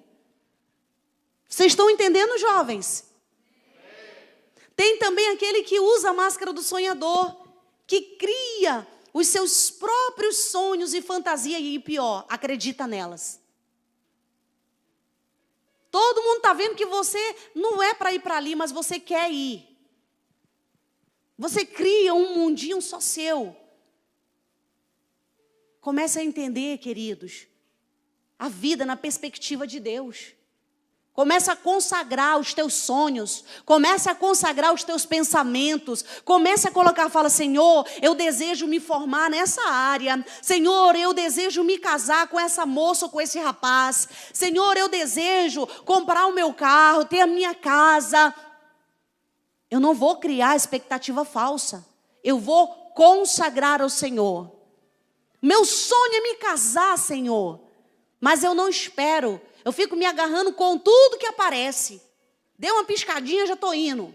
Vocês estão entendendo, jovens? Tem também aquele que usa a máscara do sonhador, que cria os seus próprios sonhos e fantasia e pior, acredita nelas. Todo mundo está vendo que você não é para ir para ali, mas você quer ir. Você cria um mundinho só seu. Comece a entender, queridos, a vida na perspectiva de Deus. Comece a consagrar os teus sonhos. Comece a consagrar os teus pensamentos. Comece a colocar, fala: Senhor, eu desejo me formar nessa área. Senhor, eu desejo me casar com essa moça ou com esse rapaz. Senhor, eu desejo comprar o meu carro, ter a minha casa. Eu não vou criar expectativa falsa. Eu vou consagrar ao Senhor. Meu sonho é me casar, Senhor. Mas eu não espero. Eu fico me agarrando com tudo que aparece. Deu uma piscadinha, já estou indo.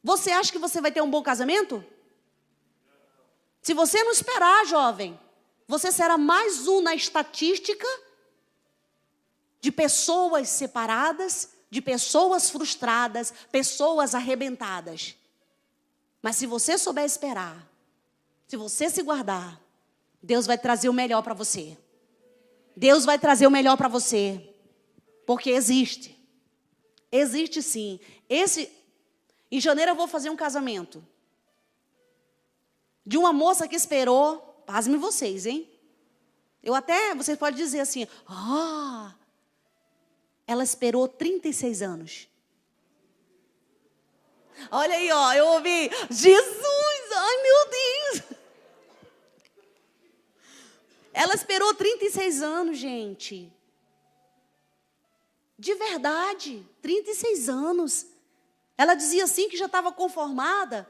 Você acha que você vai ter um bom casamento? Se você não esperar, jovem, você será mais um na estatística de pessoas separadas, de pessoas frustradas, pessoas arrebentadas. Mas se você souber esperar, se você se guardar, Deus vai trazer o melhor para você. Deus vai trazer o melhor para você. Porque existe. Existe sim. Em janeiro eu vou fazer um casamento. De uma moça que esperou, pasmem vocês, hein? Vocês podem dizer assim: ela esperou 36 anos. Olha aí, ó, eu ouvi: Jesus, ai meu Deus. Ela esperou 36 anos, gente. De verdade, 36 anos. Ela dizia assim que já estava conformada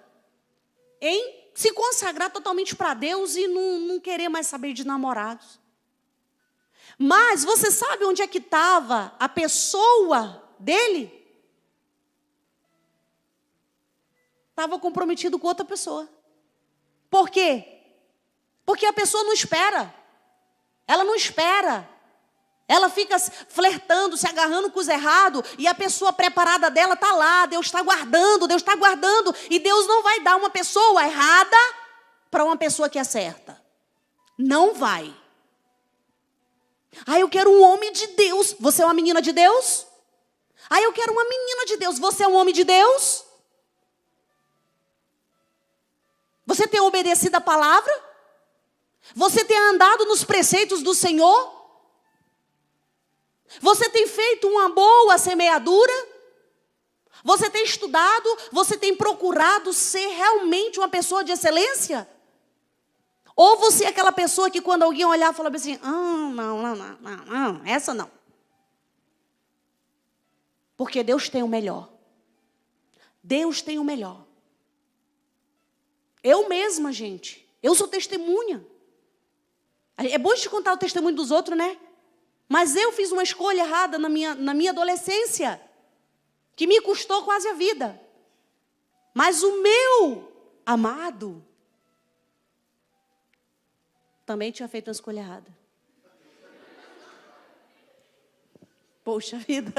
em se consagrar totalmente para Deus e não querer mais saber de namorados. Mas você sabe onde é que estava a pessoa dele? Estava comprometido com outra pessoa. Por quê? Porque a pessoa não espera. Ela não espera. Ela fica flertando, se agarrando com os errados, e a pessoa preparada dela está lá. Deus está guardando, Deus está guardando. E Deus não vai dar uma pessoa errada para uma pessoa que é certa. Não vai. Eu quero um homem de Deus. Você é uma menina de Deus? Eu quero uma menina de Deus. Você é um homem de Deus? Você tem obedecido a palavra? Você tem andado nos preceitos do Senhor? Você tem feito uma boa semeadura? Você tem estudado? Você tem procurado ser realmente uma pessoa de excelência? Ou você é aquela pessoa que quando alguém olhar fala assim: não, essa não. Porque Deus tem o melhor. Deus tem o melhor. Eu mesma, gente, eu sou testemunha. É bom te contar o testemunho dos outros, né? Mas eu fiz uma escolha errada na minha adolescência, que me custou quase a vida. Mas o meu amado também tinha feito uma escolha errada. Poxa vida.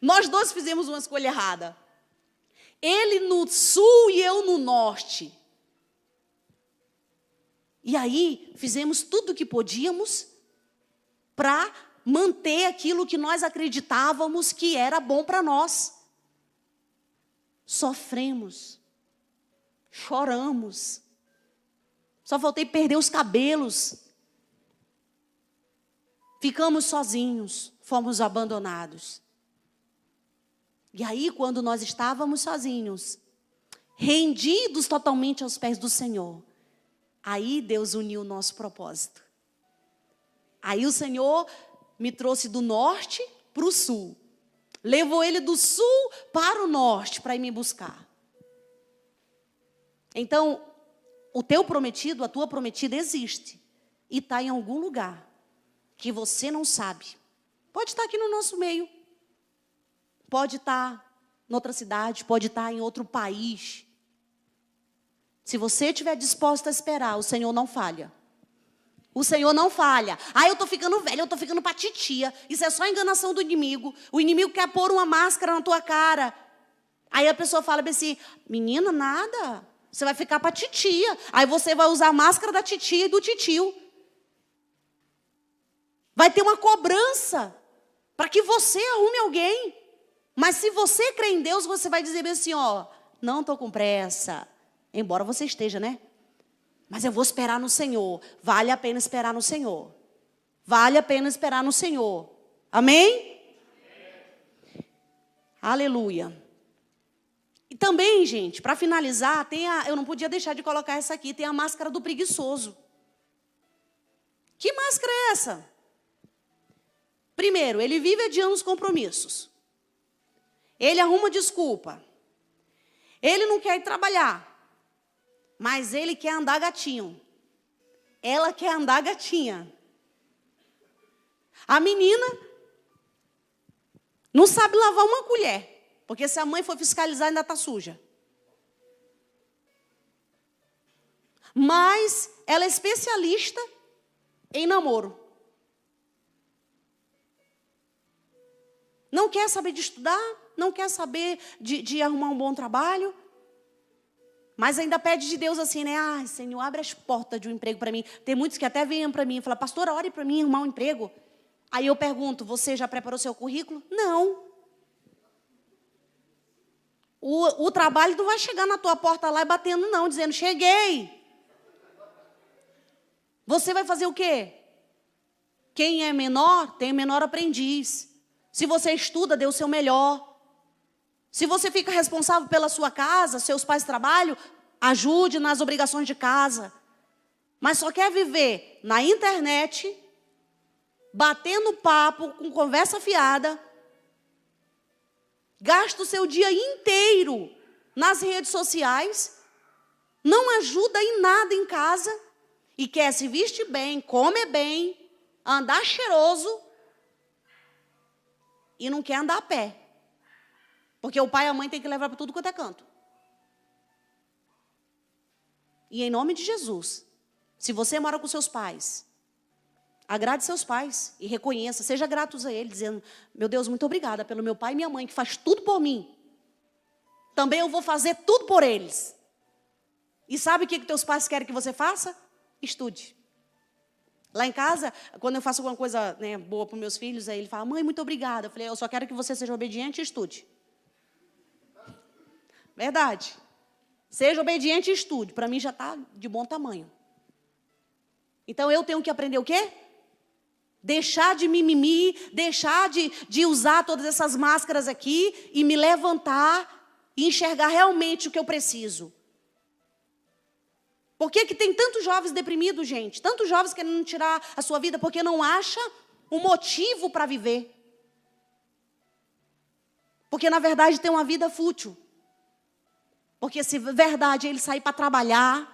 Nós dois fizemos uma escolha errada. Ele no sul e eu no norte. E aí, fizemos tudo o que podíamos para manter aquilo que nós acreditávamos que era bom para nós. Sofremos, choramos. Só faltei perder os cabelos. Ficamos sozinhos, fomos abandonados. E aí, quando nós estávamos sozinhos, rendidos totalmente aos pés do Senhor, aí Deus uniu o nosso propósito. Aí o Senhor me trouxe do norte para o sul. Levou ele do sul para o norte para ir me buscar. Então, o teu prometido, a tua prometida existe. E está em algum lugar. que você não sabe. Pode estar aqui no nosso meio. Pode estar em outra cidade, pode estar em outro país. Se você estiver disposto a esperar, o Senhor não falha. O Senhor não falha. Eu estou ficando velha, eu estou ficando para titia. Isso é só enganação do inimigo. O inimigo quer pôr uma máscara na tua cara. Aí a pessoa fala assim, menina, nada. Você vai ficar para titia. Aí você vai usar a máscara da titia e do titio. Vai ter uma cobrança para que você arrume alguém. Mas se você crê em Deus, você vai dizer assim, não estou com pressa. Embora você esteja, né? Mas eu vou esperar no Senhor. Vale a pena esperar no Senhor. Vale a pena esperar no Senhor. Amém? Aleluia. E também, gente, para finalizar, eu não podia deixar de colocar essa aqui, tem a máscara do preguiçoso. Que máscara é essa? Primeiro, ele vive adiando os compromissos. Ele arruma desculpa. Ele não quer ir trabalhar. Mas ele quer andar gatinho. Ela quer andar gatinha. A menina não sabe lavar uma colher. Porque se a mãe for fiscalizar, ainda está suja. Mas ela é especialista em namoro. Não quer saber de estudar, não quer saber de arrumar um bom trabalho. Mas ainda pede de Deus assim, né? Senhor, abre as portas de um emprego para mim. Tem muitos que até vêm para mim e falam, pastora, ore para mim arrumar um emprego. Aí eu pergunto, você já preparou seu currículo? Não. O trabalho não vai chegar na tua porta lá e batendo, não, dizendo, cheguei. Você vai fazer o quê? Quem é menor, tem menor aprendiz. Se você estuda, dê o seu melhor. Se você fica responsável pela sua casa, seus pais trabalham, ajude nas obrigações de casa. Mas só quer viver na internet, batendo papo, com conversa fiada, gasta o seu dia inteiro nas redes sociais, não ajuda em nada em casa, e quer se vestir bem, comer bem, andar cheiroso, e não quer andar a pé. Porque o pai e a mãe tem que levar para tudo quanto é canto. E em nome de Jesus, se você mora com seus pais, agrade seus pais e reconheça, seja gratos a eles, dizendo, meu Deus, muito obrigada pelo meu pai e minha mãe, que faz tudo por mim. Também eu vou fazer tudo por eles. E sabe o que teus pais querem que você faça? Estude. Lá em casa, quando eu faço alguma coisa, né, boa para os meus filhos, aí ele fala, mãe, muito obrigada. Eu falei, eu só quero que você seja obediente e estude. Verdade. Seja obediente e estude. Para mim já está de bom tamanho. Então eu tenho que aprender o quê? Deixar de mimimi, deixar de usar todas essas máscaras aqui e me levantar e enxergar realmente o que eu preciso. Por que tem tantos jovens deprimidos, gente? Tantos jovens querendo tirar a sua vida porque não acha um motivo para viver. Porque na verdade tem uma vida fútil. Porque se verdade ele sair para trabalhar.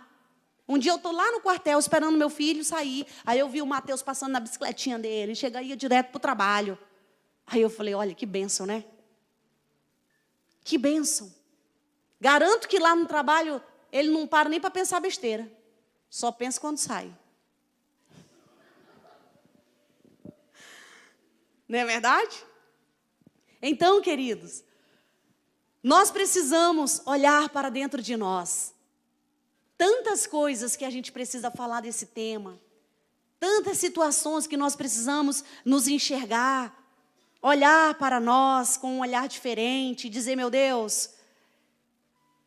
Um dia eu estou lá no quartel esperando meu filho sair. Aí eu vi o Mateus passando na bicicletinha dele. Ia direto para o trabalho. Aí eu falei, olha que bênção, né? Que bênção. Garanto que lá no trabalho ele não para nem para pensar besteira. Só pensa quando sai. Não é verdade? Então, queridos, nós precisamos olhar para dentro de nós. Tantas coisas que a gente precisa falar desse tema. Tantas situações que nós precisamos nos enxergar. Olhar para nós com um olhar diferente. E dizer, meu Deus,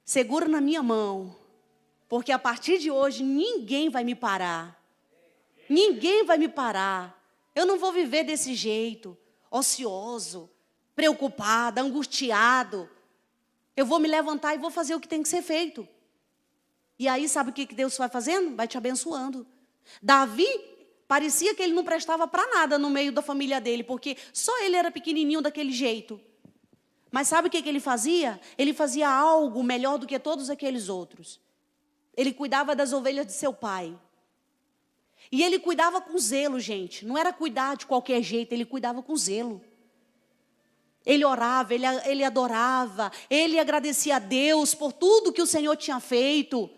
segura na minha mão. Porque a partir de hoje ninguém vai me parar. Ninguém vai me parar. Eu não vou viver desse jeito. Ocioso, preocupado, angustiado. Eu vou me levantar e vou fazer o que tem que ser feito. E aí, sabe o que Deus vai fazendo? Vai te abençoando. Davi, parecia que ele não prestava para nada no meio da família dele, porque só ele era pequenininho daquele jeito. Mas sabe o que ele fazia? Ele fazia algo melhor do que todos aqueles outros. Ele cuidava das ovelhas de seu pai. E ele cuidava com zelo, gente. Não era cuidar de qualquer jeito, ele cuidava com zelo. Ele orava, ele adorava, ele agradecia a Deus por tudo que o Senhor tinha feito.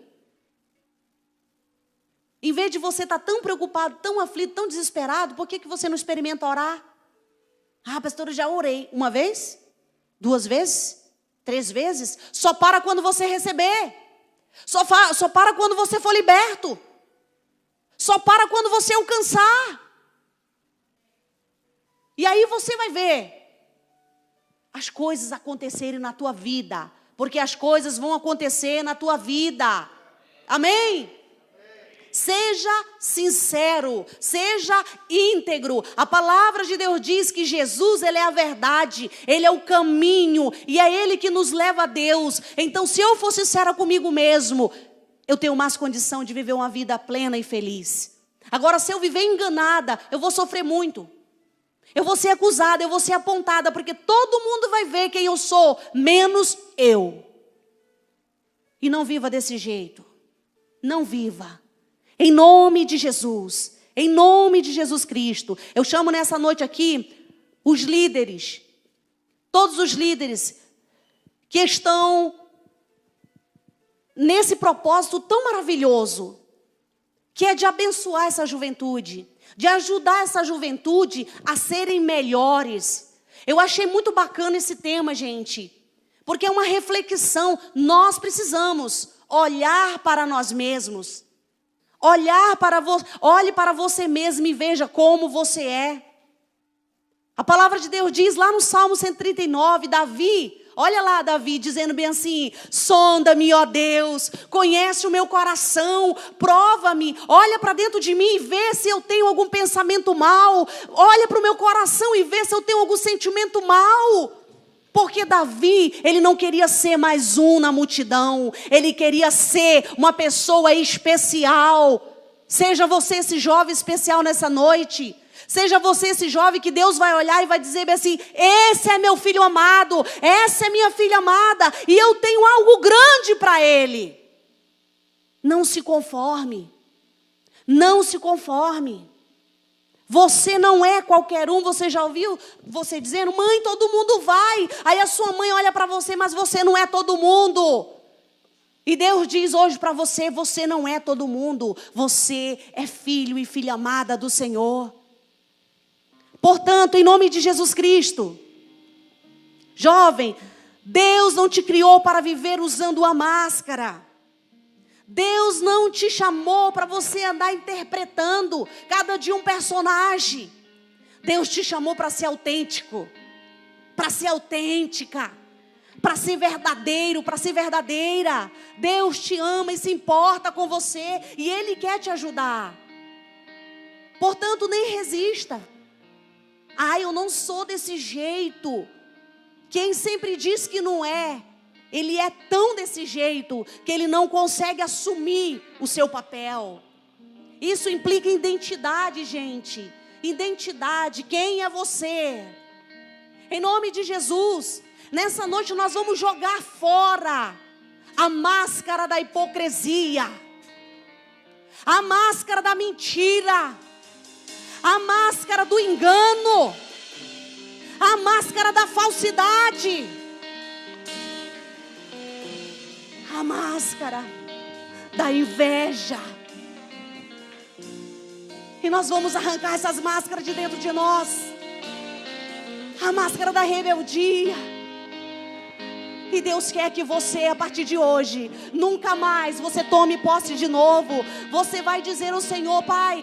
Em vez de você estar tão preocupado, tão aflito, tão desesperado, por que você não experimenta orar? Ah, pastor, eu já orei. 1 vez? 2 vezes? 3 vezes? Só para quando você receber. Só para quando você for liberto. Só para quando você alcançar. E aí você vai ver as coisas acontecerem na tua vida. Porque as coisas vão acontecer na tua vida. Amém? Seja sincero, seja íntegro. A palavra de Deus diz que Jesus, Ele é a verdade, Ele é o caminho, e é Ele que nos leva a Deus. Então, se eu for sincera comigo mesmo, eu tenho mais condição de viver uma vida plena e feliz. Agora, se eu viver enganada, eu vou sofrer muito. Eu vou ser acusada, eu vou ser apontada, porque todo mundo vai ver quem eu sou, menos eu. E não viva desse jeito. Não viva. Em nome de Jesus. Em nome de Jesus Cristo. Eu chamo nessa noite aqui os líderes. Todos os líderes que estão nesse propósito tão maravilhoso, que é de abençoar essa juventude, de ajudar essa juventude a serem melhores. Eu achei muito bacana esse tema, gente, porque é uma reflexão. Nós precisamos olhar para nós mesmos, olhe para você mesmo e veja como você é. A palavra de Deus diz lá no Salmo 139, olha lá Davi dizendo bem assim: sonda-me, ó Deus, conhece o meu coração, prova-me, olha para dentro de mim e vê se eu tenho algum pensamento mau, olha para o meu coração e vê se eu tenho algum sentimento mau. Porque Davi, ele não queria ser mais um na multidão, ele queria ser uma pessoa especial. Seja você esse jovem especial nessa noite. Seja você esse jovem que Deus vai olhar e vai dizer bem assim: esse é meu filho amado, essa é minha filha amada, e eu tenho algo grande para ele. Não se conforme. Não se conforme. Você não é qualquer um. Você já ouviu você dizendo: mãe, todo mundo vai. Aí a sua mãe olha para você: mas você não é todo mundo. E Deus diz hoje para você: você não é todo mundo. Você é filho e filha amada do Senhor. Portanto, em nome de Jesus Cristo, jovem, Deus não te criou para viver usando uma máscara. Deus não te chamou para você andar interpretando cada dia um personagem. Deus te chamou para ser autêntico, para ser autêntica, para ser verdadeiro, para ser verdadeira. Deus te ama e se importa com você, e Ele quer te ajudar. Portanto, nem resista. Eu não sou desse jeito. Quem sempre diz que não é, ele é tão desse jeito que ele não consegue assumir o seu papel. Isso implica identidade, gente. Identidade. Quem é você? Em nome de Jesus, nessa noite nós vamos jogar fora a máscara da hipocrisia, a máscara da mentira, a máscara do engano, a máscara da falsidade, a máscara da inveja. E nós vamos arrancar essas máscaras de dentro de nós. A máscara da rebeldia. E Deus quer que você, a partir de hoje, nunca mais você tome posse de novo. Você vai dizer ao Senhor: Pai,